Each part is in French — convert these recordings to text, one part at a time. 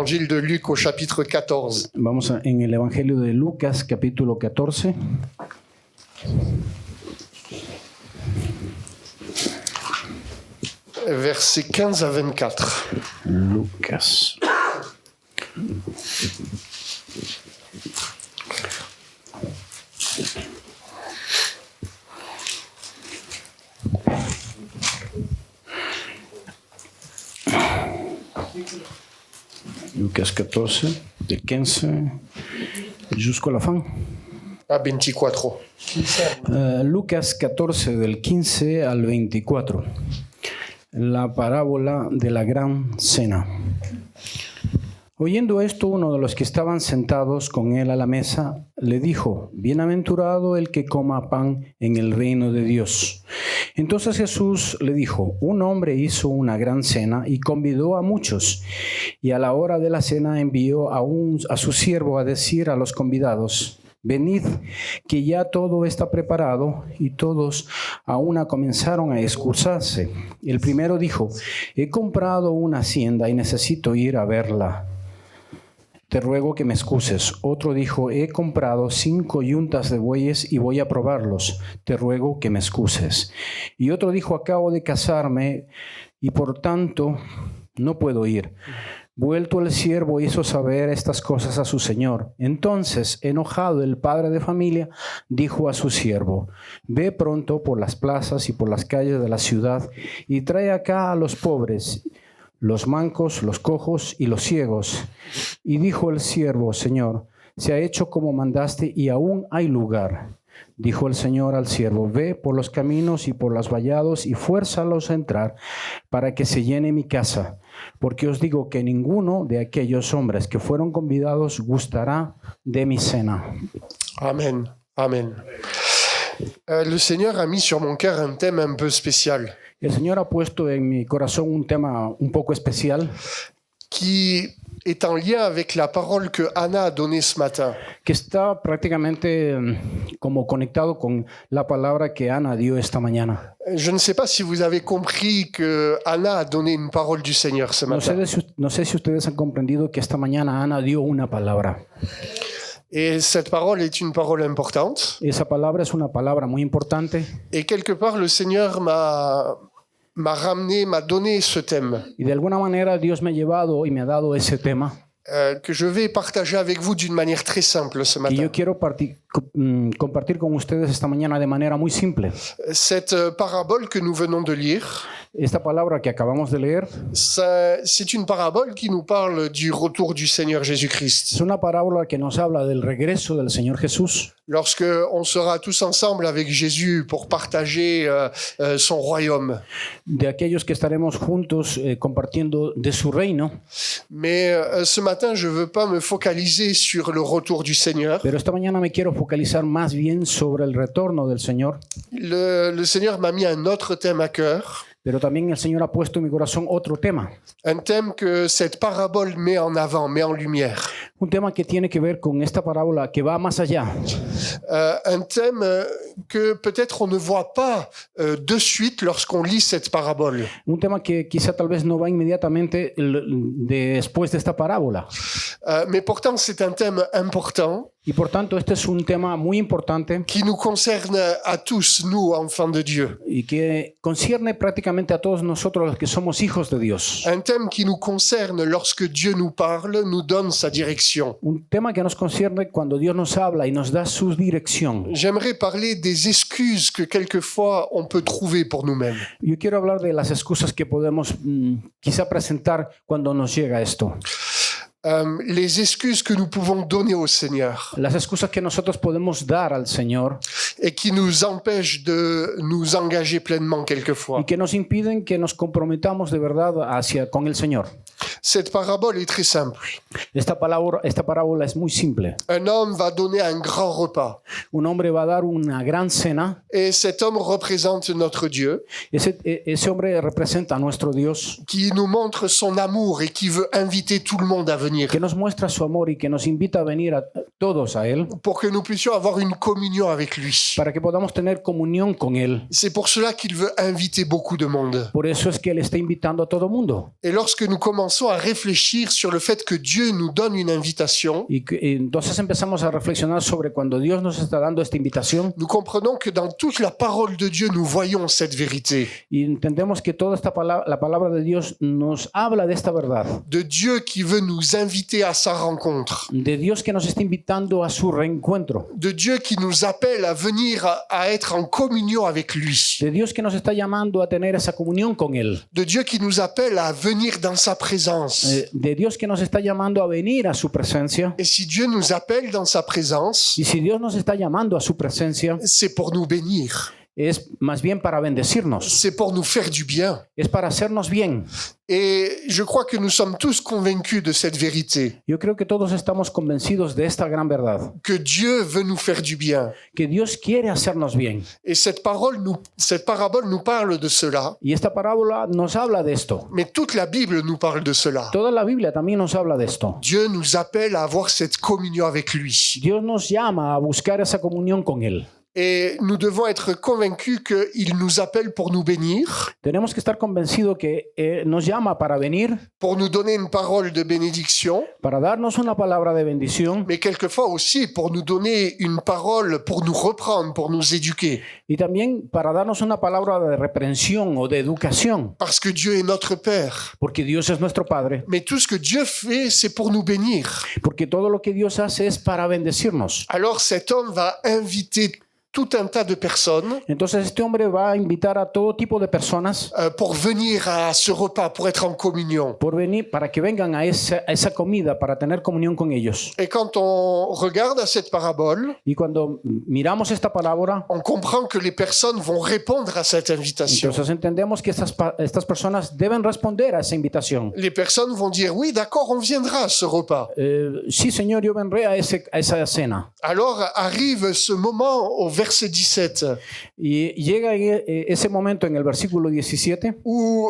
l'évangile de Luc au chapitre 14. Vamos en el Evangelio de Lucas, capítulo 14. Versets 15 à 24. Lucas. Lucas 14, del 15 jusqu'à la fin. À 24. Lucas 14, del 15 al 24. La parábola de la gran cena. Oyendo esto, uno de los que estaban sentados con él a la mesa le dijo: Bienaventurado el que coma pan en el reino de Dios. Entonces Jesús le dijo: Un hombre hizo una gran cena y convidó a muchos, y a la hora de la cena envió a su siervo a decir a los convidados: Venid, que ya todo está preparado. Y todos a una comenzaron a excusarse. El primero dijo: He comprado una hacienda y necesito ir a verla. Te ruego que me excuses. Otro dijo: He comprado 5 yuntas de bueyes y voy a probarlos. Te ruego que me excuses. Y otro dijo: Acabo de casarme y por tanto no puedo ir. Vuelto el siervo hizo saber estas cosas a su señor. Entonces, enojado, el padre de familia dijo a su siervo: Ve pronto por las plazas y por las calles de la ciudad y trae acá a los pobres, los mancos, los cojos y los ciegos. Y dijo el siervo: Señor, se ha hecho como mandaste y aún hay lugar. Dijo el Señor al siervo: Ve por los caminos y por los vallados y fuérzalos a entrar para que se llene mi casa. Porque os digo que ninguno de aquellos hombres que fueron convidados gustará de mi cena. Amen. Amen. Le Seigneur a mis sur mon cœur un thème un peu spécial. El Señor ha puesto en mi corazón un tema un poco especial Qui est en lien avec la parole que Anna a donnée ce matin. que está prácticamente como conectado con la palabra que Ana dio esta mañana. Je ne sais pas si vous avez compris que Anna a donné une parole du Seigneur ce matin. No sé si ustedes han comprendido que esta mañana Ana dio una palabra. Et cette parole est une parole importante. Esa palabra es una palabra muy importante. Et quelque part, le Seigneur m'a donné ce thème Y de alguna manera Dios me ha llevado y me ha dado ese tema que je vais partager avec vous d'une manière très simple ce que matin. yo quiero compartir con ustedes esta mañana de manera muy simple. Cette parabole que nous venons de lire, Esta palabra que acabamos de leer c'est une parabole qui nous parle du retour du Seigneur Jésus-Christ. es una parábola que nos habla del regreso del Señor Jesús. Lorsque on sera tous ensemble avec Jésus pour partager son royaume. De aquellos que estaremos juntos compartiendo de su reino. Mais ce matin, je veux pas me focaliser sur le retour du Seigneur. Pero esta mañana me quiero focalizar más bien sobre el retorno del Señor. Le Seigneur m'a mis un autre thème à cœur. Pero también el Señor ha puesto en mi corazón otro tema. Un thème que cette parabole met en avant, met en lumière. Un tema que tiene que ver con esta parábola que va más allá. Un thème que peut-être on ne voit pas de suite lorsqu'on lit cette parabole. Un tema que quizá tal vez no va inmediatamente después de esta parábola. Mais pourtant, c'est un thème important. Y por tanto, este es un tema muy importante qui nous concerne à tous, nous, enfants de Dieu. y que concierne prácticamente a todos nosotros los que somos hijos de Dios. Un thème qui nous concerne lorsque Dieu nous parle, nous donne sa direction. Un tema que nos concierne cuando Dios nos habla y nos da su dirección. J'aimerais parler des excuses que quelquefois on peut trouver pour nous-mêmes. Yo quiero hablar de las excusas que podemos quizá presentar cuando nos llega esto. Les excuses que nous pouvons donner au Seigneur. Las excusas que nosotros podemos dar al Señor. Et qui nous empêchent de nous engager pleinement quelquefois. Y que nos impiden que nos comprometamos de verdad con el Señor. Cette parabole est très simple. Esta parábola es muy simple. Un homme va donner un grand repas. Un hombre va a dar una gran cena. Et cet homme représente notre Dieu. Ese hombre representa a nuestro Dios. Qui nous montre son amour et qui veut inviter tout le monde à venir. Que nos muestra su amor y que nos invita a venir a todos a él. Pour que nous puissions avoir une communion avec lui. Para que podamos tener comunión con él. C'est pour cela qu'il veut inviter beaucoup de monde. Por eso es que él está invitando a todo mundo. Et lorsque nous commençons à réfléchir sur le fait que Dieu nous donne une invitation, y entonces empezamos a reflexionar sobre cuando Dios nos está dando esta invitación nous comprenons que dans toute la parole de Dieu, nous voyons cette vérité. y entendemos que toda esta la palabra de Dios nos habla de esta verdad, De Dieu qui veut nous inviter à sa rencontre. de Dios que nos está invitando a su reencuentro, De Dieu qui nous appelle à venir à être en communion avec lui. de Dios que nos está llamando a tener esa comunión con Él, De Dieu qui nous appelle à venir dans sa présence. de Dios que nos está llamando a venir a su presencia. Et si Dieu nous appelle dans sa présence, Y si Dios nos está llamando a su presencia, c'est pour nous bénir. es más bien para bendecirnos, C'est pour nous faire du bien. es para hacernos bien. Et je crois que nous sommes tous convaincus de cette vérité, Yo creo que todos estamos convencidos de esta gran verdad, que Dieu veut nous faire du bien. que Dios quiere hacernos bien. Et cette parabole nous parle de cela, Y esta parábola nos habla de esto. mais toute la Bible nous parle de cela. Toda la Biblia también nos habla de esto. Dieu nous appelle à avoir cette communion avec lui. Dios nos llama a buscar esa comunión con Él. Et nous devons être convaincus qu'il nous appelle pour nous bénir, Tenemos que estar convencidos que nos llama para venir, pour nous donner une parole de bénédiction, para darnos una palabra de bendición mais quelquefois aussi pour nous donner une parole pour nous reprendre, pour nous éduquer. y también para darnos una palabra de reprensión o de educación, Parce que Dieu est notre Père. porque Dios es nuestro Padre, Mais tout ce que Dieu fait, c'est pour nous bénir. porque todo lo que Dios hace es para bendecirnos. Alors cet homme va inviter tout un tas de personnes Entonces este hombre va a invitar a todo tipo de personas pour venir à ce repas, pour être en communion. por venir, para que vengan a esa comida, para tener comunión con ellos. Et quand on regarde à cette parabole, Y cuando miramos esta parábola, on comprend que les personnes vont répondre à cette invitation. entonces entendemos que estas personas deben responder a esa invitación. Les personnes vont dire, oui, d'accord, on viendra à ce repas. Sí, Señor, yo vendré a esa cena. Alors arrive ce moment au verset 17, Y llega ese momento en el versículo 17, où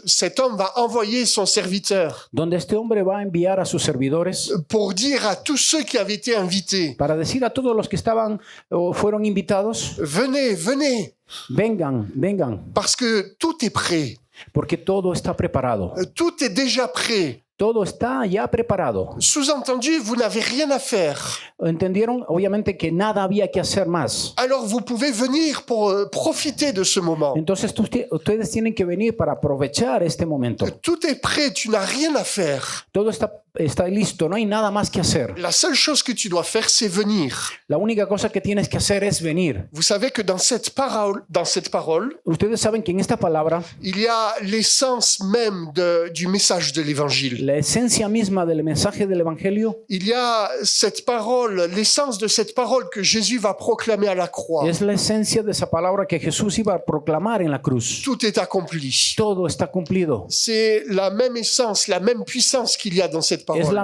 cet homme va envoyer son serviteur donde este hombre va a enviar a sus servidores pour dire à tous ceux qui avaient été invités, para decir a todos los que estaban o fueron invitados, venez, venez, vengan, vengan, parce que tout est prêt. porque todo está preparado. Tout est déjà prêt. Todo está ya preparado. Sous-entendu, vous n'avez rien à faire. Entendieron, obviamente, que nada había que hacer más. Alors vous pouvez venir pour profiter de ce moment. Entonces ustedes tienen que venir para aprovechar este momento. Tout est prêt, tu n'as rien à faire. Todo está listo, no hay nada más que hacer. La seule chose que tu dois faire, c'est venir. La única cosa que tienes que hacer es venir. Vous savez que dans cette parole, Ustedes saben que en esta palabra, il y a l'essence même du message de l'évangile. la esencia misma del mensaje del Evangelio, Il y a cette parole, l'essence de cette parole que Jésus va proclamer à la croix. es la esencia de esa palabra que Jesús iba a proclamar en la cruz. Tout est accompli. Todo está cumplido. C'est la même essence, la même puissance qu'il y a dans cette Es parole.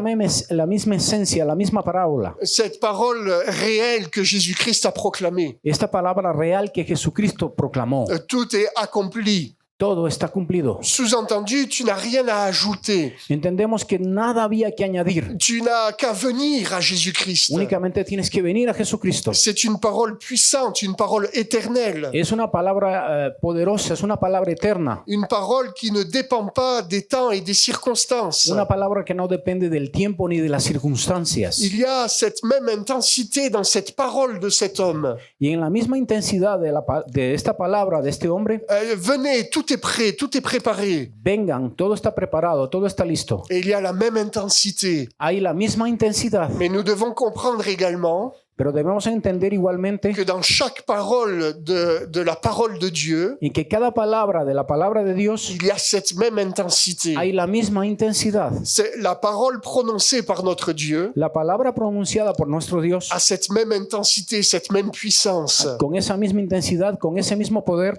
la misma esencia, la misma parábola. Cette parole réelle que Jésus-Christ a proclamée. Esta palabra real que Jesucristo proclamó. Tout est accompli. Todo está cumplido. Sous-entendu, tu n'as rien à ajouter. Entendemos que nada había que añadir. Tu n'as qu'à venir à Jésus-Christ. Únicamente tienes que venir a Jesucristo. C'est une parole puissante, une parole éternelle. Es una palabra poderosa, es una palabra eterna. Une parole qui ne dépend pas des temps et des circonstances. Una palabra que no depende del tiempo ni de las circunstancias. Il y a cette même intensité dans cette parole de cet homme. Y en la misma intensidad de esta palabra de este hombre, Venez, tout est prêt, tout est préparé. vengan, todo está preparado, todo está listo. Et il y a la même intensité. Hay la misma intensidad, Mais nous devons comprendre également pero debemos entender igualmente que dans chaque parole de la parole de Dieu, en que cada palabra de la palabra de Dios il y a cette même intensité. hay la misma intensidad. C'est la parole prononcée par notre Dieu La palabra pronunciada por nuestro Dios, a cette même intensité, cette même puissance. con esa misma intensidad, con ese mismo poder,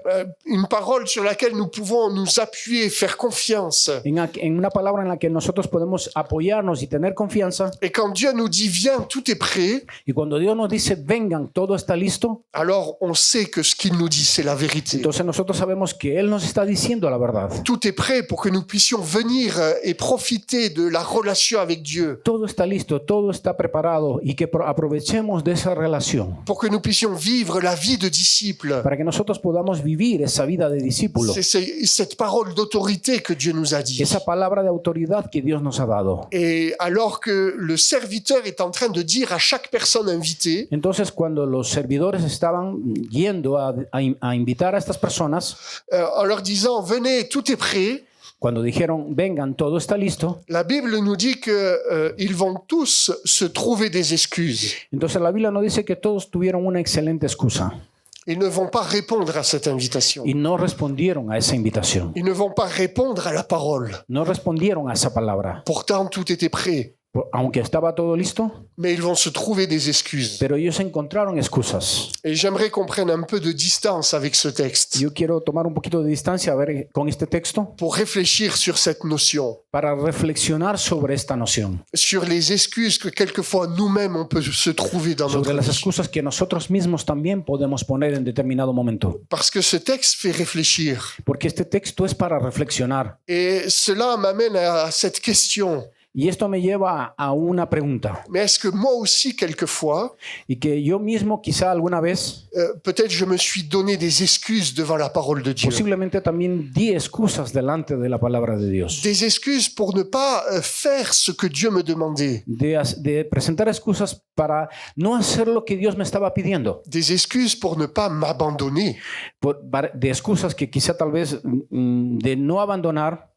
Une parole sur laquelle nous pouvons nous appuyer, faire confiance. en una palabra en la que nosotros podemos apoyarnos y tener confianza. Et quand Dieu nous dit viens, tout est prêt, Y cuando Dios Dios nos dice, vengan, todo está listo, alors on sait que ce qu'il nous dit, c'est la vérité. entonces nosotros sabemos que Él nos está diciendo la verdad. Tout est prêt pour que nous puissions venir et profiter de la relation avec Dieu, Todo está listo, todo está preparado y que aprovechemos de esa relación pour que nous puissions vivre la vie de disciples. para que nosotros podamos vivir esa vida de discípulo, C'est cette parole d'autorité que Dieu nous a dit. esa palabra de autoridad que Dios nos ha dado. Et alors que le serviteur est en train de dire à chaque personne invitée, Entonces, cuando los servidores estaban yendo a invitar a estas personas, en leur disant « Venez, tout est prêt », cuando dijeron, vengan, todo está listo, la Bible nous dit qu'ils vont tous se trouver des excuses. entonces la Biblia nos dice que todos tuvieron una excelente excusa Ils ne vont pas répondre à cette invitation. y no respondieron a esa invitación, Ils ne vont pas répondre à la parole. no respondieron a esa palabra, Pourtant, tout était prêt. aunque estaba todo listo, Mais ils vont se trouver des excuses. pero ellos encontraron excusas. Et j'aimerais qu'on prenne un peu de distance avec ce texte Yo quiero tomar un poquito de distancia a ver con este texto pour réfléchir sur cette notion, para reflexionar sobre esta noción, sur les excuses que quelquefois nous-mêmes on peut se trouver dans notre sobre las vie. excusas que nosotros mismos también podemos poner en determinado momento. Parce que ce texte fait réfléchir. Porque este texto es para reflexionar. Et cela m'amène à cette question. Y esto me lleva a una pregunta. Mais est-ce que moi aussi, quelquefois, Y que yo mismo quizá alguna vez, peut-être je me suis donné des excuses devant la parole de Dieu. posiblemente también di excusas delante de la palabra de Dios. Des excuses pour ne pas faire ce que Dieu me demandait. De presentar excusas para no hacer lo que Dios me estaba pidiendo. Des excuses pour ne pas m'abandonner. De excusas que quizá tal vez de no abandonar,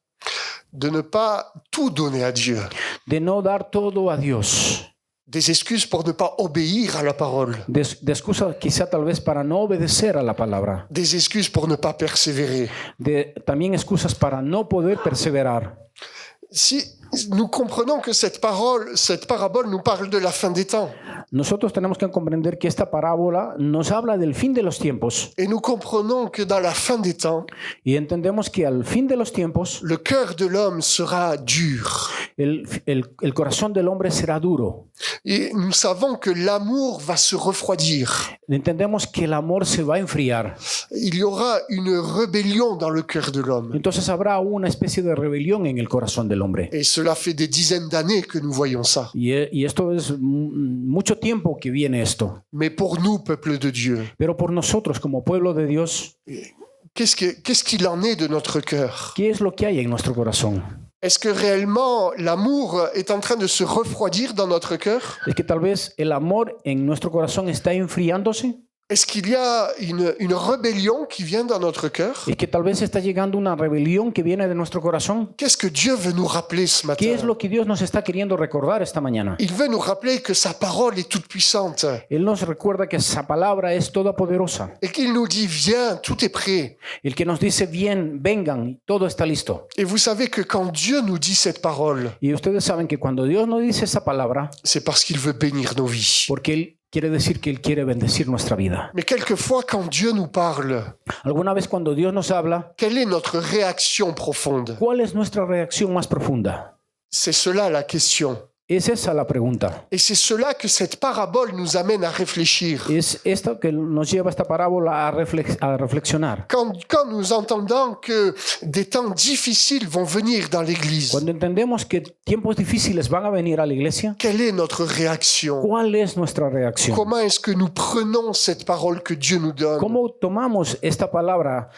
De ne pas tout donner à Dieu. de no dar todo a Dios. Des excuses pour ne pas obéir à la parole. De excusas quizá tal vez para no obedecer a la palabra. Des excuses pour ne pas persévérer. También excusas para no poder perseverar. Si nous comprenons que cette parabole nous parle de la fin des temps. Nosotros tenemos que comprender que esta parábola nos habla del fin de los tiempos. Et nous comprenons que dans la fin des temps, Y entendemos que al fin de los tiempos, le cœur de l'homme sera dur. el corazón del hombre será duro. Et nous savons que l'amour va se refroidir. Entendemos que el amor se va a enfriar. Il y aura une rébellion dans le cœur de l'homme. Entonces habrá una especie de rebelión en el corazón del hombre. Et cela fait des dizaines d'années que nous voyons ça. Y esto es mucho tiempo que viene esto. Mais pour nous, peuple de Dieu, Pero por nosotros como pueblo de Dios, qu'est-ce qu'il en est de notre cœur? ¿qué es lo que hay en nuestro corazón? Est-ce que réellement l'amour est en train de se refroidir dans notre cœur? ¿Es que tal vez el amor en nuestro corazón está enfriándose? Est-ce qu'il y a une rébellion qui vient dans notre cœur? ¿Es que tal vez está llegando una rebelión que viene de nuestro corazón? Qu'est-ce que Dieu veut nous rappeler ce matin? ¿Qué es lo que Dios nos está queriendo recordar esta mañana? Il veut nous rappeler que sa parole est toute puissante Él nos recuerda que esa palabra es todopoderosa. et qu'il nous dit viens, tout est prêt. El que nos dice bien, vengan, todo está listo. Et vous savez que quand Dieu nous dit cette parole, Y ustedes saben que cuando Dios nos dice esa palabra, c'est parce qu'il veut bénir nos vies. porque Él quiere decir que Él quiere bendecir nuestra vida. Mais quelquefois, quand Dieu nous parle, Alguna vez cuando Dios nos habla, quelle est notre réaction profonde? ¿cuál es nuestra reacción más profunda? C'est cela la question. Es esa la pregunta. Et c'est cela que cette parabole nous amène à réfléchir. Es esto que nos lleva esta parábola a reflexionar. Quand nous entendons que des temps difficiles vont venir dans l'Église, Cuando entendemos que tiempos difíciles van a venir a la iglesia, quelle est notre réaction? ¿cuál es nuestra reacción? Comment est-ce que nous prenons cette parole que Dieu nous donne? ¿Cómo tomamos esta palabra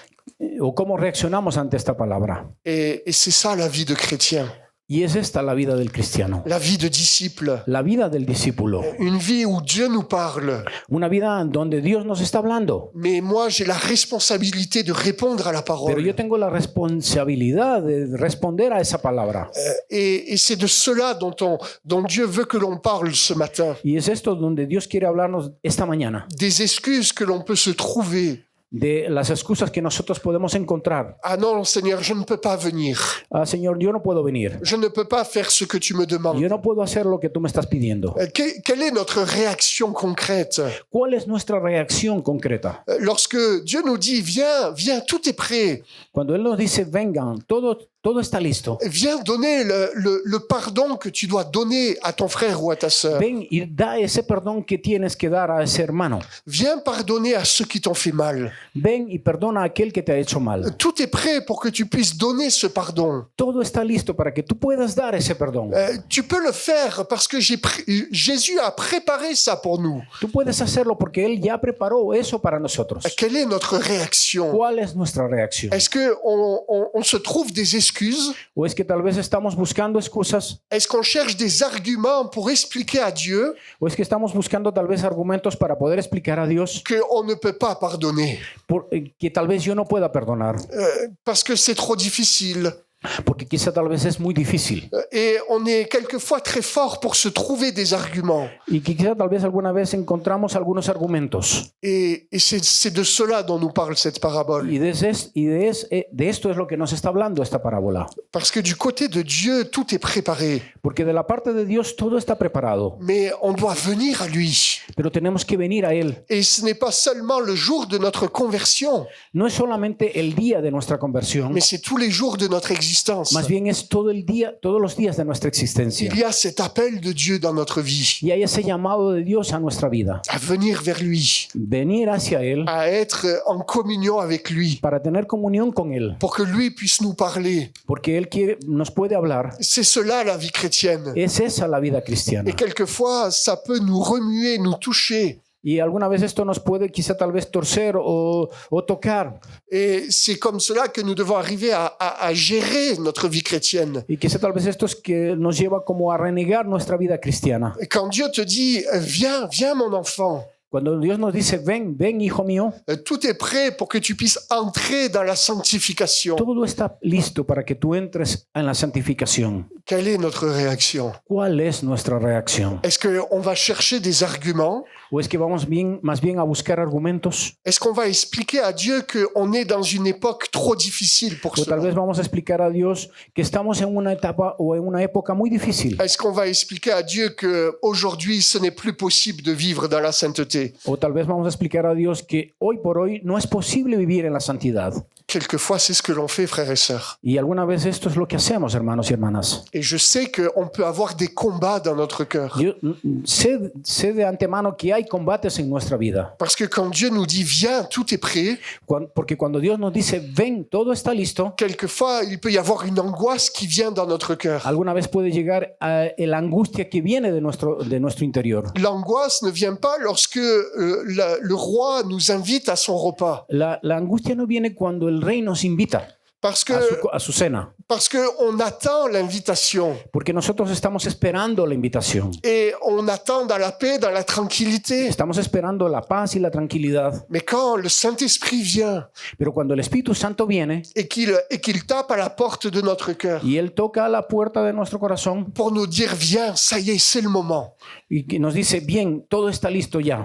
o cómo reaccionamos ante esta palabra? Et c'est ça la vie de chrétien, Y es esta la vida del cristiano, la vie de disciple, la vida del discípulo, une vie où Dieu nous parle. una vida donde Dios nos está hablando. Mais moi, j'ai la responsabilité de répondre à la Pero parole. yo tengo la responsabilidad de responder a esa palabra. Et c'est de cela dont Dieu veut que l'on parle ce matin. Y es esto donde Dios quiere hablarnos esta mañana. Des excuses que l'on peut se trouver. De las excusas que nosotros podemos encontrar. Ah non, Seigneur, je ne peux pas venir. Ah, Señor, yo no puedo venir. Je ne peux pas faire ce que tu me demandes. Yo no puedo hacer lo que tú me estás pidiendo. Quelle est notre réaction concrète? ¿Cuál es nuestra reacción concreta? Lorsque Dieu nous dit, viens, viens, tout est prêt. Cuando Él nos dice, vengan, todo todo está listo. Viens donner le pardon que tu dois donner à ton frère ou à ta sœur. Ven y da ese perdón que tienes que dar a ese hermano. Viens pardonner à ceux qui t'ont fait mal. Ven y perdona a aquel que te ha hecho mal. Tout est prêt pour que tu puisses donner ce pardon. Todo está listo para que tú puedas dar ese perdón. Tu peux le faire parce que Jésus a préparé ça pour nous. Tú puedes hacerlo porque Él ya preparó eso para nosotros. Quelle est notre réaction? ¿Cuál es nuestra reacción? Est-ce qu'on se trouve des excuses? ¿O es que tal vez estamos buscando excusas? Est-ce qu'on cherche des arguments pour expliquer à Dieu ¿O es que estamos buscando tal vez argumentos para poder explicar a Dios qu'on ne peut pas pardonner que tal vez yo no pueda perdonar? Parce que c'est trop difficile. Porque quizá tal vez es muy difícil. Et on est quelquefois très fort pour se trouver des arguments. Y quizá tal vez alguna vez encontramos algunos argumentos. Et c'est de cela dont nous parle cette parabole. Y de esto es lo que nos está hablando esta parábola. Parce que du côté de Dieu, tout est préparé. Porque de la parte de Dios todo está preparado. Mais on doit venir à lui. Pero tenemos que venir a Él. Et ce n'est pas seulement le jour de notre conversion. No es solamente el día de nuestra conversión. Mais c'est tous les jours de notre existence. Más bien es todo el día, todos los días de nuestra existencia. Il y a cet appel de Dieu dans notre vie. Y hay ese llamado de Dios a nuestra vida. À venir vers lui. Venir hacia Él. À être en communion avec lui. Para tener comunión con Él. Pour que lui puisse nous parler. Porque Él nos puede hablar. C'est cela la vie chrétienne. Es esa la vida cristiana. Et quelquefois, ça peut nous remuer, nous toucher. Y alguna vez esto nos puede quizá tal vez torcer o tocar. Et c'est comme cela que nous devons arriver à gérer notre vie chrétienne. Y quizá tal vez esto es que nos lleva como a renegar nuestra vida cristiana. Et quand Dieu te dit, viens mon enfant. Cuando Dios nos dice, ven, hijo mío, tout est prêt pour que tu puisses entrer dans la sanctification. Todo está listo para que tú entres en la santificación. Quelle est notre réaction? ¿Cuál es nuestra reacción? Est-ce qu'on va chercher des arguments? ¿O es que vamos más bien a buscar argumentos? Est-ce qu'on va expliquer à Dieu qu'on est dans une époque trop difficile pour O tal vez cela? vamos a explicar a Dios que estamos en una etapa o en una época muy difícil. Est-ce qu'on va expliquer à Dieu qu'aujourd'hui, ce n'est plus possible de vivre dans la sainteté? O tal vez vamos a explicar a Dios que hoy por hoy no es posible vivir en la santidad. Quelquefois, c'est ce que l'on fait, frères et sœurs. Y alguna vez esto es lo que hacemos, hermanos y hermanas. Et je sais qu'on peut avoir des combats dans notre cœur. Yo sé de antemano que hay combates en nuestra vida. Parce que quand Dieu nous dit, viens, tout est prêt, Porque cuando Dios nos dice, ven, todo está listo, quelquefois, il peut y avoir une angoisse qui vient dans notre cœur. alguna vez puede llegar la angustia que viene de nuestro interior. L'angoisse ne vient pas lorsque le roi nous invite à son repas. La angustia no viene cuando el rey nos invita Parce a su cena. Parce qu'on attend l'invitation. Porque nosotros estamos esperando la invitación. Et on attend dans la paix, dans la tranquillité. Estamos esperando la paz y la tranquilidad. Mais quand le Saint-Esprit vient Pero cuando el Espíritu Santo viene et qu'il tape à la porte de notre cœur y Él toca a la puerta de nuestro corazón pour nous dire, viens, ça y est, c'est le moment. y que nos dice, bien, todo está listo ya.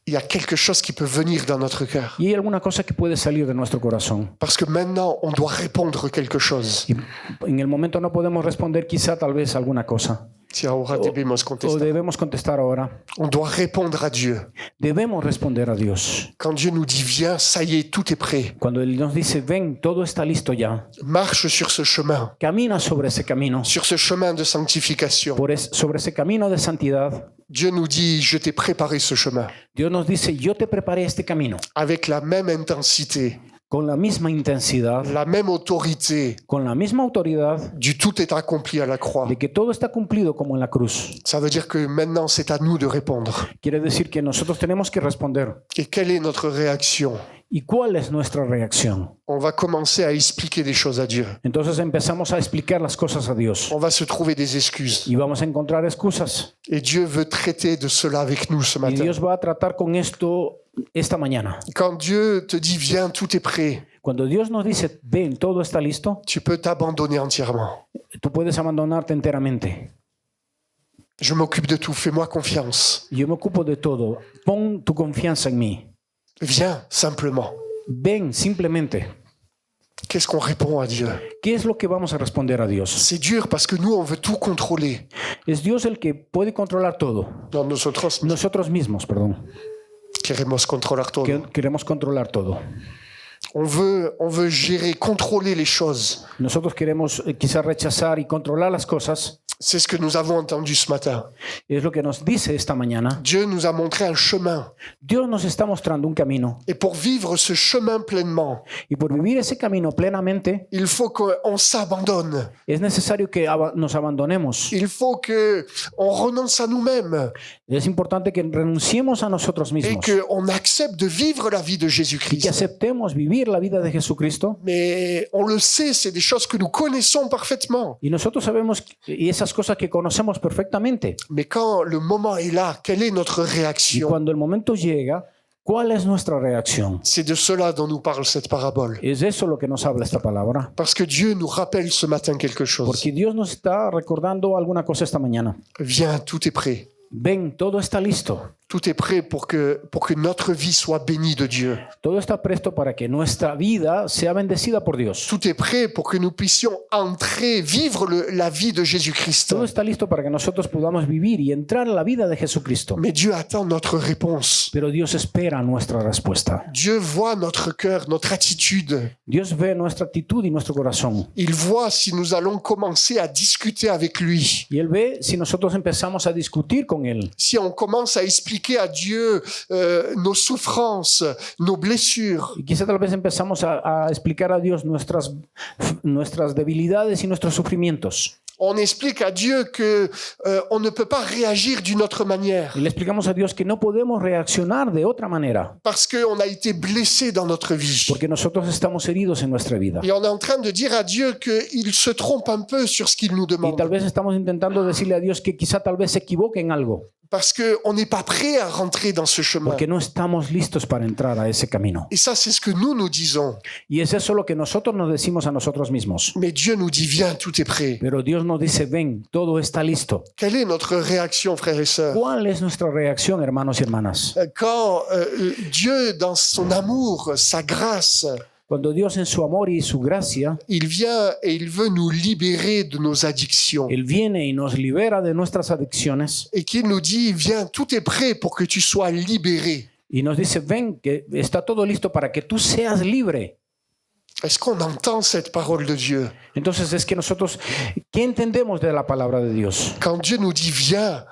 Il y a quelque chose qui peut venir dans notre cœur. Y hay alguna cosa que puede salir de nuestro corazón. Parce que maintenant, on doit répondre quelque chose. Y en el momento no podemos responder quizá tal vez alguna cosa. Si ahora debemos O contestar. debemos contestar ahora. On doit répondre à Dieu. Debemos responder a Dios. Quand Dieu nous dit, viens, ça y est, tout est prêt. Cuando Él nos dice, ven, todo está listo ya. Marche sur ce chemin. Camina sobre ese camino. Sur ce chemin de sanctification. Sobre ese camino de santidad. Dieu nous dit, je t'ai préparé ce chemin. Dios nos dice, yo te preparé este camino. Avec la même intensité, Con la misma intensidad, la même autorité, con la misma autoridad du tout est accompli à la croix. de que todo está cumplido como en la cruz. Ça veut dire que maintenant, c'est à nous de répondre. Quiere decir que nosotros tenemos que responder. Et quelle est notre réaction? ¿Y cuál es nuestra reacción? On va commencer à expliquer des choses à Dieu. Entonces empezamos a explicar las cosas a Dios On va se trouver des excuses. y vamos a encontrar excusas. Et Dieu veut traiter de cela avec nous ce Y matin. Dios va a tratar con esto esta mañana. Quand Dieu te dit, viens, tout est prêt, Cuando Dios nos dice, ven, todo está listo, tu peux t'abandonner entièrement. tú puedes abandonarte enteramente. Je m'occupe de tout, fais-moi confiance. Yo me ocupo de todo. Pon tu confianza en mí. Viens, simplement. Ven, simplemente. Qu'est-ce qu'on répond à Dieu? ¿Qué es lo que vamos a responder a Dios? C'est dur parce que nous, on veut tout contrôler. Es Dios el que puede controlar todo. Non, nosotros Nosotros mismos, perdón. queremos controlar todo. Queremos controlar todo. On veut gérer, contrôler les choses. Nosotros queremos quizás rechazar y controlar las cosas. C'est ce que nous avons entendu ce matin. Es lo que nos dice esta mañana. Dieu nous a montré un chemin. Dios nos está mostrando un camino. Et pour vivre ce chemin pleinement, Y por vivir ese camino plenamente, il faut qu'on s'abandonne. es necesario que nos abandonemos. Il faut qu'on renonce à nous-mêmes Es importante que renunciemos a nosotros et mismos qu'on accepte de vivre la vie de y que Jésus-Christ. aceptemos vivir la vida de Jesucristo. Mais on le sait, c'est des choses que nous connaissons parfaitement. Y nosotros sabemos y esas cosas que conocemos perfectamente. Mais quand le moment est là, quelle est notre Y réaction? cuando el momento llega, ¿cuál es nuestra reacción? C'est de cela dont nous parle cette parabole. Es de eso lo que nos habla esta palabra. Parce que Dieu nous rappelle ce matin quelque chose. Porque Dios nos está recordando alguna cosa esta mañana. Viens, tout est prêt. Ven, todo está listo. Tout est prêt pour que notre vie soit bénie de Dieu. Todo está presto para que nuestra vida sea bendecida por Dios. Tout est prêt pour que nous puissions entrer, vivre la vie de Jésus-Christ. Todo está listo para que nosotros podamos vivir y entrar en la vida de Jesucristo. Mais Dieu attend notre réponse. Pero Dios espera nuestra respuesta. Dieu voit notre cœur, notre attitude. Dios ve nuestra actitud y nuestro corazón. Il voit si nous allons commencer à discuter avec lui. Y Él ve si nosotros empezamos a discutir con Él. Si on commence à expliquer à Dieu nos souffrances, nos blessures. Y quizá tal vez empezamos a explicar a Dios nuestras debilidades y nuestros sufrimientos. On explique à Dieu que on ne peut pas réagir d'une autre manière Y le explicamos a Dios que no podemos reaccionar de otra manera. parce qu'on a été blessé dans notre vie. Porque nosotros estamos heridos en nuestra vida. Et on est en train de dire à Dieu qu'il se trompe un peu sur ce qu'il nous Y tal demande vez estamos intentando decirle a Dios que quizá tal vez se equivoque en algo. parce qu'on n'est pas prêt à rentrer dans ce chemin. Porque no estamos listos para entrar a ese camino. Et ça, c'est ce que nous disons. Y es eso lo que nosotros nos decimos a nosotros mismos. Mais Dieu nous dit, viens, tout est prêt. Pero Dios nos dice, ven, todo está listo. Quelle est notre réaction, frères et sœurs? ¿Cuál es nuestra reacción, hermanos y hermanas? Quand Dieu, dans son amour, sa grâce, Cuando Dios en su amor y su gracia, il vient et il veut nous libérer de nos addictions. Él viene y nos libera de nuestras adicciones Et qu'il nous dit, viens, tout est prêt pour que tu sois libéré. y nos dice, ven, que está todo listo para que tú seas libre. Est-ce qu'on entend cette parole de Dieu? Entonces es que nosotros, ¿qué entendemos de la palabra de Dios? Quand Dieu nous dit, viens,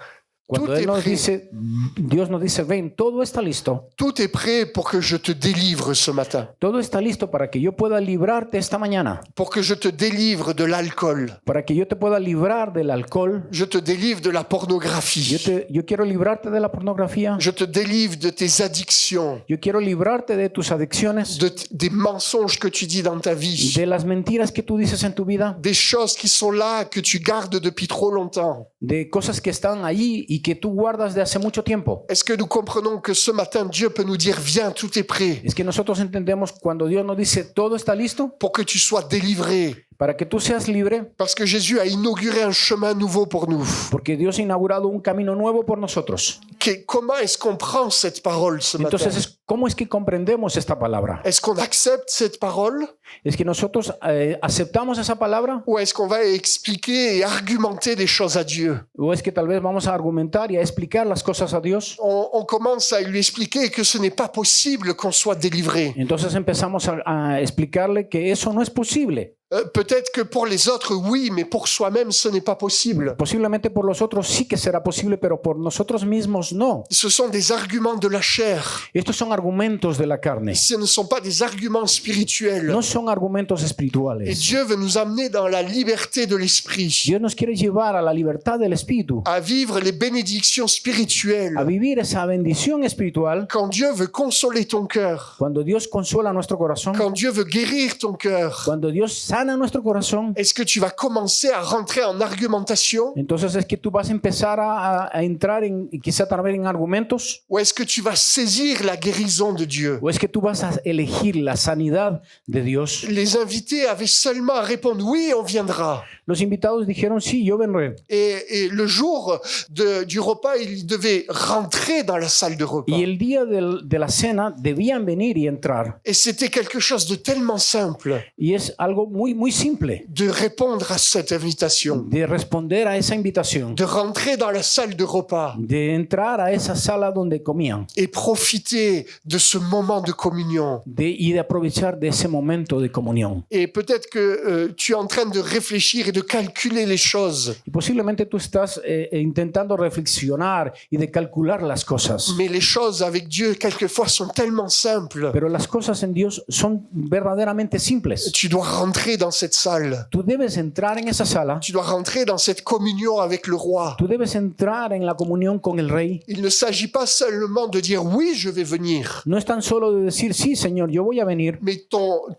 Cuando tout est Él nos prêt. dice, Dios nos dice, ven, todo está listo. Tout est prêt pour que je te délivre ce matin. Todo está listo para que yo pueda librarte esta mañana, Pour que je te délivre de l'alcool. para que yo te pueda librar del alcohol. Je te délivre de la pornographie. Yo quiero librarte de la pornografía. Je te délivre de tes addictions, Yo quiero librarte de tus adicciones, des mensonges que tu dis dans ta vie, de las mentiras que tú dices en tu vida, des choses qui sont là, que tu gardes depuis trop longtemps. de cosas que están allí y que tú guardas de hace mucho tiempo. Est-ce que nous comprenons que ce matin, Dieu peut nous dire, viens, tout est prêt, Es que nosotros entendemos cuando Dios nos dice, todo está listo pour que tu sois délivré? para que tú seas libre, Parce que Jésus a inauguré un chemin nouveau pour nous. porque Dios ha inaugurado un camino nuevo por nosotros. Comment est-ce qu'on prend cette parole ce matin? Entonces, ¿cómo es que comprendemos esta palabra? Est-ce qu'on accepte cette parole ¿Es que nosotros aceptamos esa palabra? ou est-ce qu'on va expliquer et argumenter des choses à Dieu? ¿O es que tal vez vamos a argumentar y a explicar las cosas a Dios? On commence à lui expliquer que ce n'est pas possible qu'on soit délivré. Entonces empezamos a explicarle que eso no es posible. Peut-être que pour les autres, oui, mais pour soi-même, ce n'est pas possible. Posiblemente por los otros sí que será posible, pero por nosotros mismos no. Ce sont des arguments de la chair. Estos son argumentos de la carne, Ce ne sont pas des arguments spirituels. no son argumentos Et espirituales. Dieu veut nous amener dans la liberté de l'esprit, Dios nos quiere llevar a la libertad del espíritu, à vivre les bénédictions spirituelles. a vivir esa bendición espiritual. Quand Dieu veut consoler ton cœur, Cuando Dios consuela nuestro corazón, quand Dieu veut guérir ton cœur, cuando Dios sana nuestro corazón, est-ce que tu vas commencer à rentrer en argumentation entonces es que tú vas a empezar a entrar en, quizá también en argumentos, ou est-ce que tu vas saisir la guérison de Dieu? o es que tú vas a elegir la sanidad de Dios. Les invités avaient seulement à répondre oui, on viendra. Los invitados dijeron, sí, yo vendré. Et le jour du repas, ils devaient rentrer dans la salle de repas. Y el día de la cena debían venir y entrar. Et c'était quelque chose de tellement simple. Y es algo muy muy simple de répondre à cette invitation, de responder a esa invitación, de rentrer dans la salle de repas de entrar a esa sala donde comían et profiter de ce moment de communion. y de aprovechar de ese momento de comunión. Et peut-être que tu es en train de réfléchir et de calculer les choses, Y posiblemente tú estás intentando reflexionar y de calcular las cosas. mais les choses avec Dieu quelquefois sont tellement simples. Pero las cosas en Dios son verdaderamente simples. Tu dois rentrer dans cette salle. Tú debes entrar en esa sala. Tu dois rentrer dans cette communion avec le roi. Tú debes entrar en la comunión con el Rey. Il ne s'agit pas seulement de dire oui, je vais venir, No es tan solo de decir, sí, Señor, yo voy a venir. mais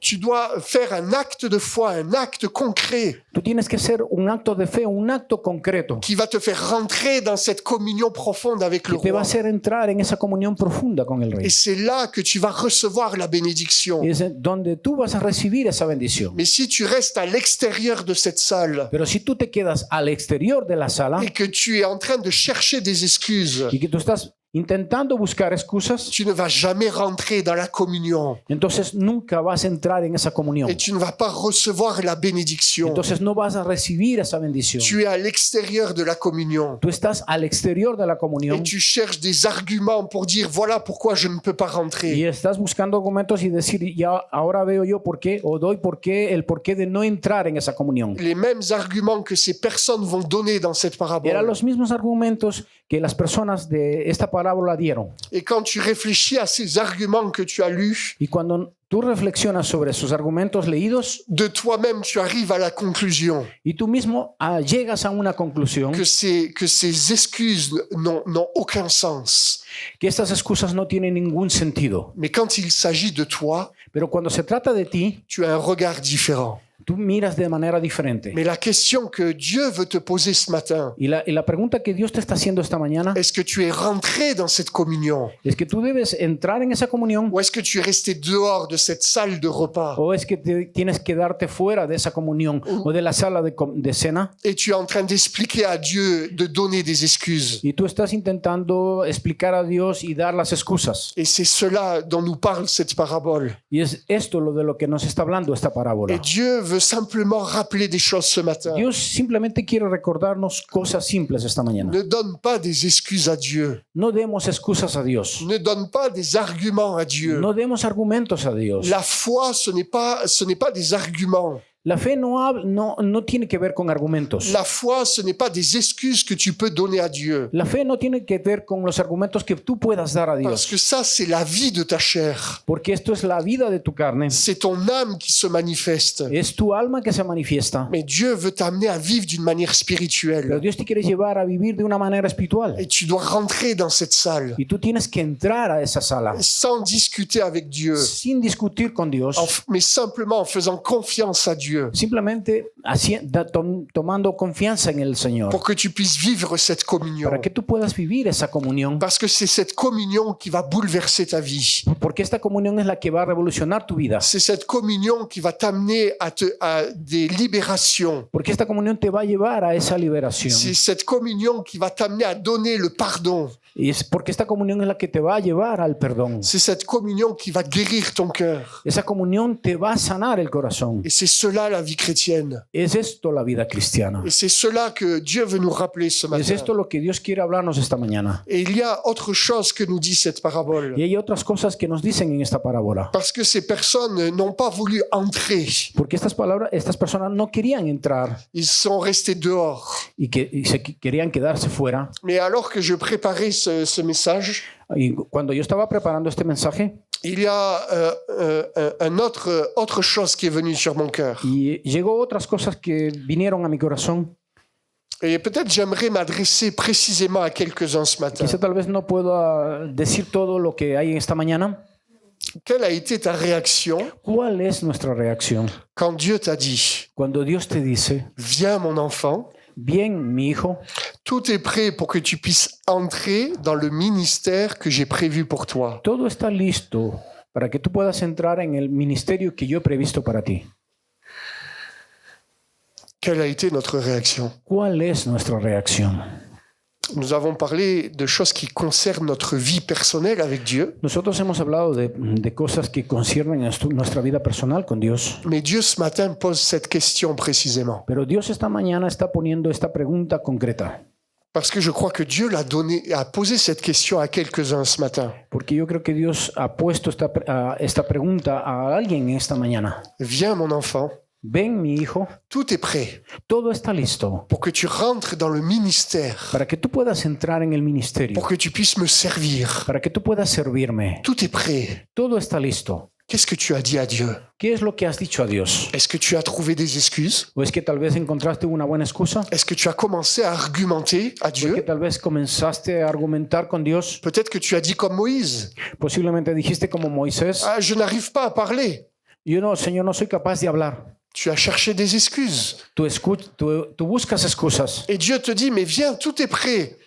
tu dois faire un acte de foi, un acte concret Tú tienes que hacer un acto de fe, un acto concreto qui va te faire rentrer dans cette communion profonde avec le que te va a roi. hacer entrar en esa comunión profunda con el Rey. Et c'est là que tu vas recevoir la bénédiction. Y es donde tú vas a recibir esa bendición. Mais si tu restes à l'extérieur de cette salle Pero si tú te quedas al exterior de la sala et que tu es en train de chercher des excuses, y que tú estás intentando buscar excusas, tu ne vas jamais rentrer dans la communion entonces nunca vas a entrar en esa comunión. et tu ne vas pas recevoir la bénédiction. Entonces no vas a recibir esa bendición. Tu es à l'extérieur de la communion Tú estás al exterior de la et comunión tu cherches des arguments pour dire voilà pourquoi je ne peux pas y rentrer. estás buscando argumentos y decir, ya ahora veo yo por qué, o doy el porqué de no entrar en esa comunión. Les mêmes arguments que ces personnes vont donner dans cette Eran parabole. los mismos argumentos que las personas de esta parábola dieron. Et quand tu réfléchis à ces arguments que tu as lus, Y cuando tú reflexionas sobre esos argumentos leídos de toi-même tu arrives à la conclusion y tú mismo llegas a una conclusión que ces excuses n'ont aucun sens. que estas excusas no tienen ningún sentido. Mais quand il s'agit de toi, Pero cuando se trata de ti, tu as un regard différent. tú miras de manera diferente. Mais la question que Dieu veut te poser ce matin, Y la pregunta que Dios te está haciendo esta mañana est-ce que tu es rentré dans cette communion es que tú debes entrar en esa comunión ou est-ce que tu es resté dehors de cette salle de repas o es que tienes que darte fuera de esa comunión o de la sala de cena et tu es en train d'expliquer à Dieu de donner des excuses? y tú estás intentando explicar a Dios y dar las excusas. Et c'est cela dont nous parle cette parabole. Y es esto de lo que nos está hablando esta Et parábola. Dieu veut simplement rappeler des choses ce matin. Dios simplemente quiere recordarnos cosas simples esta mañana. Ne donne pas des excuses à Dieu. No demos excusas a Dios. Ne donne pas des arguments à Dieu. No demos argumentos a Dios. La foi, ce n'est pas des arguments. La fe no tiene que ver con argumentos. La foi, ce n'est pas des excuses que tu peux donner à Dieu. La fe no tiene que ver con los argumentos que tú puedas dar a Parce Dios. que ça, c'est la vie de ta chair. Porque esto es la vida de tu carne. C'est ton âme qui se manifeste. Es tu alma que se manifiesta. Mais Dieu veut t'amener à vivre d'une manière Pero spirituelle. Dios te quiere llevar a vivir de una manera espiritual. Et tu dois rentrer dans cette salle Y tú tienes que entrar a esa sala sans discuter avec Dieu, sin discutir con Dios, mais simplement en faisant confiance à Dieu simplemente tomando confianza en el Señor, pour que tu puisses vivre cette communion. para que tú puedas vivir esa comunión, Parce que c'est cette communion qui va bouleverser ta vie. porque esta comunión es la que va a revolucionar tu vida, C'est cette communion qui va t'amener à des libérations. porque esta comunión te va a llevar a esa liberación, C'est cette communion qui va t'amener à donner le pardon. y es porque esta comunión es la que te va a llevar al perdón. C'est cette communion qui va guérir ton cœur. Esa comunión te va a sanar el corazón. Et c'est cela la vie chrétienne. Es esto la vida cristiana. Et c'est cela que Dieu veut nous rappeler ce Es matin. esto lo que Dios quiere hablarnos esta mañana. Et il y a autre chose que nous dit cette parabole. Y hay otras cosas que nos dicen en esta parábola. Parce que ces personnes n'ont pas voulu entrer. Porque estas personas no querían entrar Ils sont restés dehors. y querían quedarse fuera. Mais alors que je préparais ce message, Y cuando yo estaba preparando este mensaje, il y a autre chose qui est venue sur mon cœur. y llegó otras cosas que vinieron a mi corazón. Et peut-être j'aimerais m'adresser précisément à quelques-uns ce matin. Quizá tal vez no puedo decir todo lo que hay esta mañana. Quelle a été ta réaction ¿Cuál es nuestra reacción quand Dieu t'a dit cuando Dios te dice, « Viens mon enfant, bien, mi hijo, tout est prêt pour que tu puisses entrer dans le ministère que j'ai prévu pour toi. todo está listo para que tú puedas entrar en el ministerio que yo he previsto para ti»? Quelle a été notre réaction? ¿Cuál es nuestra reacción? Nous avons parlé de choses qui concernent notre vie personnelle avec Dieu. Nosotros hemos hablado de cosas que conciernen nuestra vida personal con Dios. Mais Dieu ce matin pose cette question précisément. Pero Dios esta mañana está poniendo esta pregunta concreta. Parce que je crois que Dieu a posé cette question à quelques-uns ce matin. Porque yo creo que Dios ha puesto esta pregunta a alguien esta mañana. Viens mon enfant, Ven, mi hijo, tout est prêt todo está listo pour que tu rentres dans le ministère, para que tú puedas entrar en el ministerio, pour que tu puisses me servir. para que tú puedas servirme. Tout est prêt. Todo está listo. Qu'est-ce que tu as dit à Dieu? ¿Qué es lo que has dicho a Dios? Est-ce que tu as trouvé des excuses? ¿O es que tal vez encontraste una buena excusa? Est-ce que tu as commencé à argumenter à ¿O es que Dieu? tal vez comenzaste a argumentar con Dios? Peut-être que tu as dit comme Moïse, Posiblemente dijiste como Moisés, ah, je n'arrive pas à parler. yo no, Señor, no soy capaz de hablar. Tu as cherché des excuses. Tú buscas excusas, Et Dieu te dit, mais viens, tout est prêt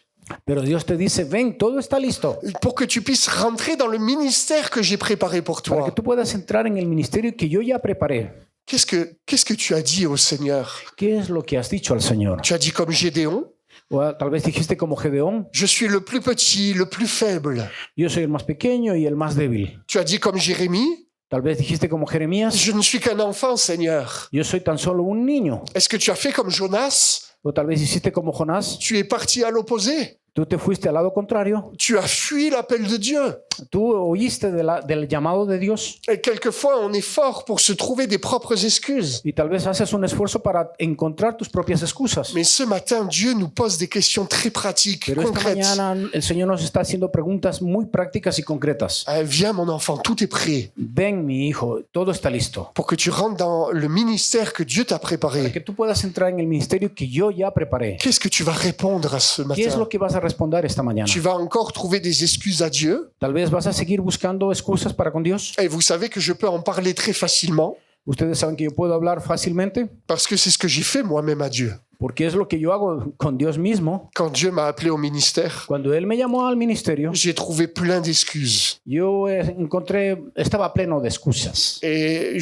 pero Dios te dice, ven, todo está listo pour que tu puisses rentrer dans le ministère que j'ai préparé pour para que toi. tú puedas entrar en el ministerio que yo ya preparé. Qu'est-ce que tu as dit au Seigneur? ¿Qué es lo que has dicho al Señor? Tu as dit comme Gédéon, O tal vez dijiste como Gedeón, je suis le plus petit, le plus faible. yo soy el más pequeño y el más débil. Tu as dit comme Jérémie, Tal vez dijiste como Jeremías, je ne suis qu'un enfant, Seigneur. yo soy tan solo un niño. Est-ce que tu as fait comme Jonas? O tal vez hiciste como Jonás, Tu es parti à l'opposé. tú te fuiste al lado contrario. Tu as fui l'appel de Dieu. Tú oíste del llamado de Dios Et quelquefois, on est fort pour se trouver des propres excuses. y tal vez haces un esfuerzo para encontrar tus propias excusas. Mais ce matin, Dieu nous pose des questions très pratiques, Pero esta concrètes. mañana el Señor nos está haciendo preguntas muy prácticas y concretas. Ah, viens, mon enfant, tout est prêt Ven, mi hijo, todo está listo. pour que tu rentres dans le ministère que Dieu t'a Para préparé. que tú puedas entrar en el ministerio que yo ya preparé. Qu'est-ce que tu vas répondre à ce ¿Qué es matin? lo que vas a responder esta mañana? Tu vas encore trouver des excuses à Dieu. Tal vez vas a seguir buscando excusas para con Dios. Et vous savez que je peux en parler très facilement Ustedes saben que yo puedo hablar fácilmente parce que c'est ce que j'ai fait moi-même à Dieu. porque es lo que yo hago con Dios mismo. Quand Dieu m'a appelé au ministère, Cuando Él me llamó al ministerio, j'ai trouvé plein d'excuses. yo estaba pleno de excusas. Et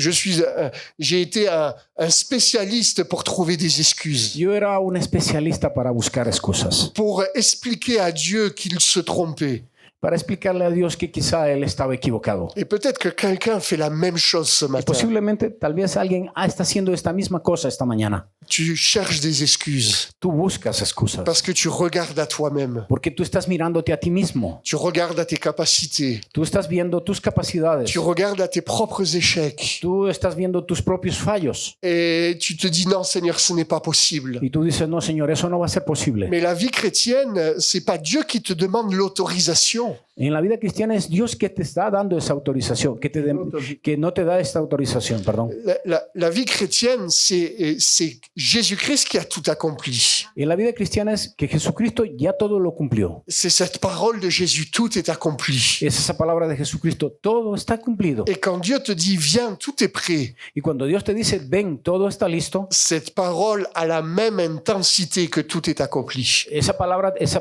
j'ai été un spécialiste pour trouver des excuses, Yo era un especialista para buscar excusas, pour expliquer à Dieu qu'il se trompait. para explicarle a Dios que quizá Él estaba equivocado. Et peut-être que quelqu'un fait la même chose ce Y matin. posiblemente, tal vez alguien está haciendo esta misma cosa esta mañana. Tu cherches des excuses Tú buscas excusas parce que tu regardes à toi-même. porque tú estás mirándote a ti mismo. Tu regardes à tes capacités. Tú estás viendo tus capacidades. Tu regardes à tes propres échecs. Tú estás viendo tus propios fallos. Et tu te dis non, Seigneur, ce n'est pas possible. Y tú dices, no, Señor, eso no va a ser posible. Mais la vie chrétienne, c'est pas Dieu qui te demande l'autorisation. En la vida cristiana es Dios que te está dando esa autorización, que no te da esta autorización, perdón. La vie chrétienne, c'est Jésus-Christ qui a tout accompli. En la vida cristiana es que Jesucristo ya todo lo cumplió. C'est cette parole de Jésus, tout est accompli. Es esa palabra de Jesucristo, todo está cumplido. Et quand Dieu te dit viens, tout est prêt, Y cuando Dios te dice, ven, todo está listo, cette parole a la même intensité que tout est accompli. esa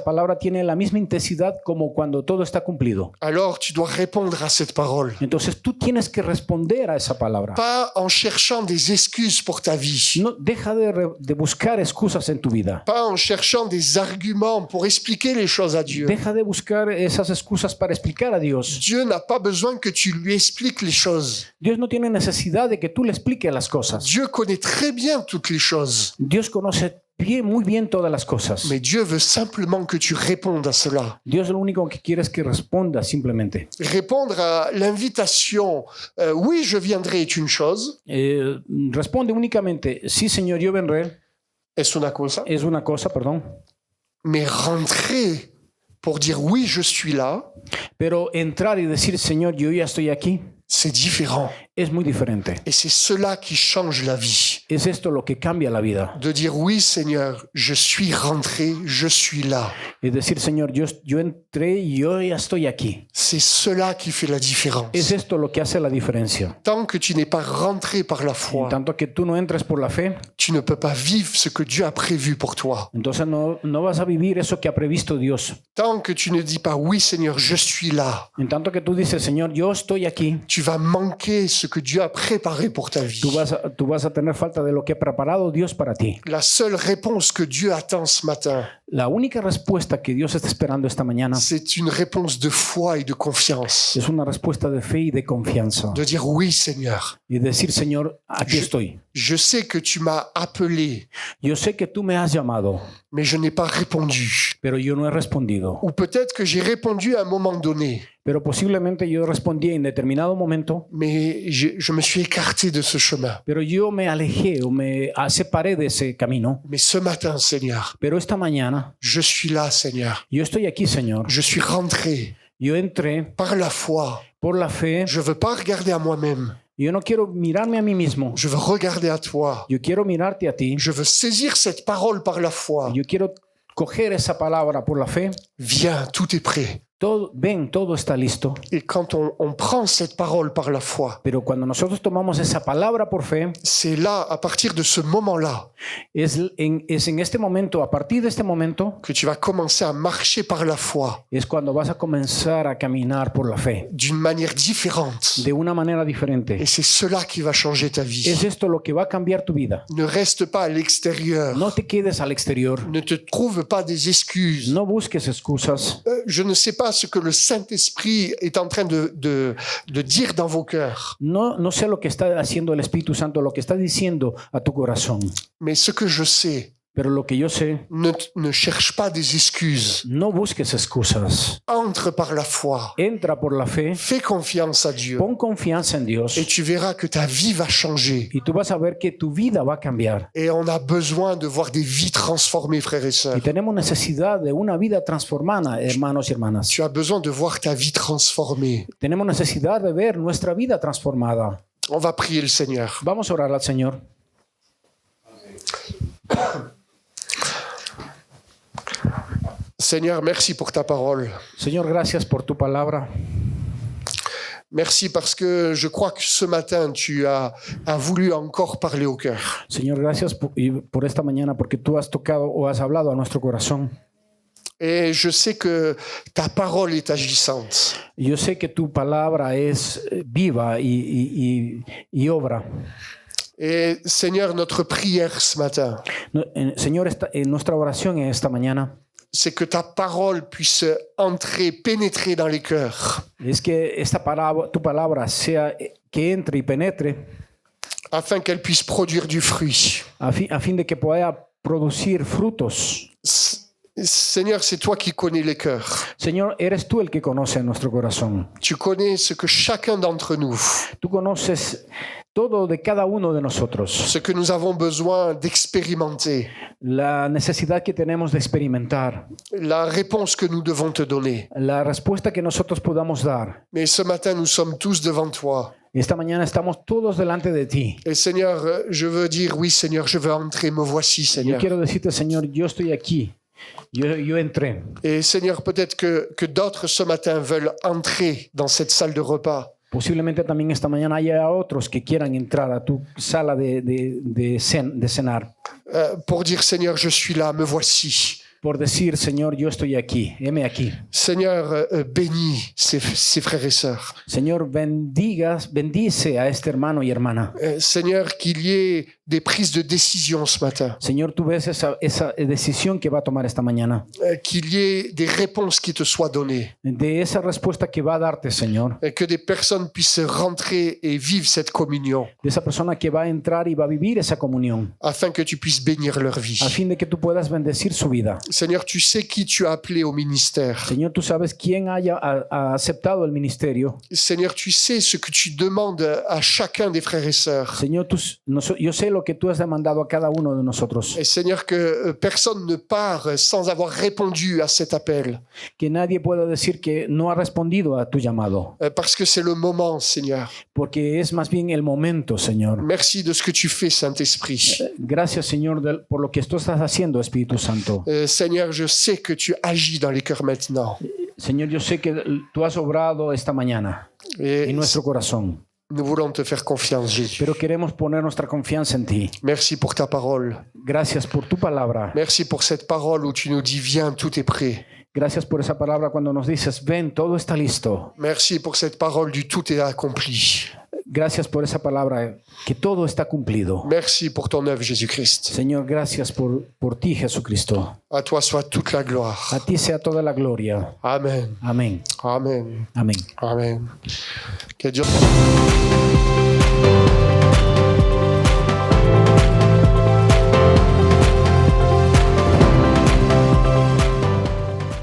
palabra tiene la misma intensidad como cuando todo está cumplido. Alors tu dois répondre à cette parole. Entonces tú tienes que responder a esa palabra. Pas en cherchant des excuses pour ta vie. No, deja de buscar excusas en tu vida. Pas en cherchant des arguments pour expliquer les choses à Dieu. Deja de buscar esas excusas para explicar a Dios. Dieu n'a pas besoin que tu lui expliques les choses. Dios no tiene necesidad de que tú le expliques las cosas. Dieu connaît très bien toutes les choses. Dios conoce muy bien todas las cosas. Mais Dieu veut simplement que tu répondes à cela. Dios lo único que quiere es que respondas simplemente. Répondre à l'invitation, oui, je viendrai est une chose. Responde únicamente, sí, Señor, yo vendré. Es una cosa. Es una cosa, perdón. Mais rentrer pour dire oui, je suis là, Pero entrar y decir, Señor, yo ya estoy aquí, c'est différent. es muy diferente. Et c'est cela qui change la vie. Es esto lo que cambia la vida. De dire oui, Seigneur, je suis rentré, je suis là. Es decir, Señor, yo entré y yo ya estoy aquí. C'est cela qui fait la différence. Es esto lo que hace la diferencia. Tant que tu n'es pas rentré par la En foi, tanto que tú no entres por la fe, tu ne peux pas vivre ce que Dieu a prévu pour toi. entonces no vas a vivir eso que ha previsto Dios. Tant que tu ne dis pas oui, Seigneur, je suis là, En tanto que tú dices, Señor, yo estoy aquí, tu vas manquer ce que Dieu a préparé pour ta vie. Tú vas a tener falta de lo que ha preparado Dios para ti. La seule réponse que Dieu attend ce matin, La única respuesta que Dios está esperando esta mañana c'est une réponse de foi et de confiance. es una respuesta de fe y de confianza. De dire oui, Seigneur. Y decir, Señor, aquí estoy. Je sais que tu m'as appelé, Yo sé que tú me has llamado, mais je n'ai pas répondu. pero yo no he respondido. Ou peut-être que j'ai répondu à un moment donné, Pero posiblemente yo respondí en determinado momento, mais je me suis écarté de ce chemin. pero yo me alejé o me separé de ese camino. Mais ce matin, Seigneur, Pero esta mañana, je suis là, Seigneur. yo estoy aquí, Señor. Je suis rentré Yo entré par la foi. por la fe. Je ne veux pas regarder à moi-même. Yo no quiero mirarme a mí mismo. Je veux regarder à toi. Yo quiero mirarte a ti. Je veux saisir cette parole par la foi. Yo quiero coger esa palabra por la fe. Viens, tout est prêt. Ven, todo está listo. Et quand on prend cette parole par la foi, Pero cuando nosotros tomamos esa palabra por fe, c'est là, à partir de ce moment-là, es en este momento, a partir de este momento, que tu vas commencer à marcher par la foi es cuando vas a comenzar a caminar por la fe d'une manière différente. de una manera diferente. Et c'est cela qui va changer ta vie. Es esto lo que va a cambiar tu vida. Ne reste pas à l'extérieur. No te quedes al exterior. Ne te trouve pas des excuses. No busques excusas. Je ne sais pas ce que le Saint-Esprit est en train de dire dans vos cœurs. No sé lo que está haciendo el Espíritu Santo, lo que está diciendo a tu corazón. Mais ce que je sais, Pero lo que yo sé, ne cherche pas des excuses. no busques excusas. Entre par la foi. Entra por la fe, Fais confiance à Dieu. pon confianza en Dios Et tu verras que ta vie va changer. y tú vas a ver que tu vida va a cambiar. Et on a besoin de voir des vies transformées, frères et sœurs. Y tenemos necesidad de una vida transformada, hermanos y hermanas. Tu as besoin de voir ta vie transformée. Tenemos necesidad de ver nuestra vida transformada. On va prier le Seigneur. Vamos a orar al Señor. Seigneur, merci pour ta parole. Señor, gracias por tu palabra. Merci parce que je crois que ce matin, tu as voulu encore parler au cœur. Señor, gracias por esta mañana porque tú has tocado o has hablado a nuestro corazón. Et je sais que ta parole est agissante. Yo sé que tu palabra es viva y obra. Et Seigneur, notre prière ce matin, Señor, nuestra oración en esta mañana c'est que ta parole puisse entrer, pénétrer dans les cœurs, es que tu palabra sea que entre y penetre afin qu'elle puisse produire du fruit. a fin de que pueda producir frutos. Seigneur, c'est toi qui connais les cœurs. Señor, eres tú el que conoce nuestro corazón. Tu connais ce que chacun d'entre nous, Tú conoces todo de cada uno de nosotros, ce que nous avons besoin d'expérimenter, la necesidad que tenemos de experimentar, la réponse que nous devons te donner. la respuesta que nosotros podamos dar. Mais ce matin, nous sommes tous devant toi. Esta mañana estamos todos delante de ti. Et Seigneur, je veux dire, oui Seigneur, je veux entrer, me voici Yo Seigneur. quiero decirte, Señor, yo estoy aquí. Yo entré. Et Seigneur, peut-être que d'autres ce matin veulent entrer dans cette salle de repas. Posiblemente también esta mañana haya otros que quieran entrar a tu sala de cenar. Pour dire, Seigneur, je suis là, me voici. Por decir, Señor, yo estoy aquí, heme aquí. Seigneur, bénis ces frères et sœurs. Señor, bendice a este hermano y hermana. Seigneur, qu'il y ait des prises de décision ce matin. Señor, tú ves esa decisión que va a tomar esta mañana. Qu'il y ait des réponses qui te soient données. De esa respuesta que va a darte, Señor. Que des personnes puissent rentrer et vivre cette communion. De esa persona que va a entrar y va a vivir esa comunión. Afin que tu puisses bénir leur vie. A fin de que tú puedas bendecir su vida. Seigneur, tu sais qui tu as appelé au ministère. Señor, tú sabes quién haya aceptado el ministerio. Seigneur, tu sais ce que tu demandes à chacun des frères et sœurs. Señor, yo sé lo que tú has demandado a cada uno de nosotros. Et Seigneur, que personne ne part sans avoir répondu à cet appel. Que nadie pueda decir que no ha respondido a tu llamado. Parce que c'est le moment, Seigneur. Porque es más bien el momento, Señor. Merci de ce que tu fais, Saint-Esprit. Gracias, Señor, por lo que tú estás haciendo, Espíritu Santo. Seigneur, je sais que tu agis dans les cœurs maintenant. Señor, yo sé que tú has obrado esta mañana en nuestro corazón. Nous voulons te faire confiance, Jésus. Pero queremos poner nuestra confianza en ti. Merci pour ta parole. Gracias por tu palabra. Merci pour cette parole où tu nous dis, viens, tout est prêt. Gracias por esa palabra cuando nos dices, ven, todo está listo. Merci pour cette parole du tout est accompli. Gracias por esa palabra, que todo está cumplido. Merci pour ton œuvre, Jésus-Christ. Señor, gracias por ti, Jesucristo. À toi soit toute la gloire. A ti sea toda la gloria. Amen. Amén. Amen. Amén. Amen. Que Dieu...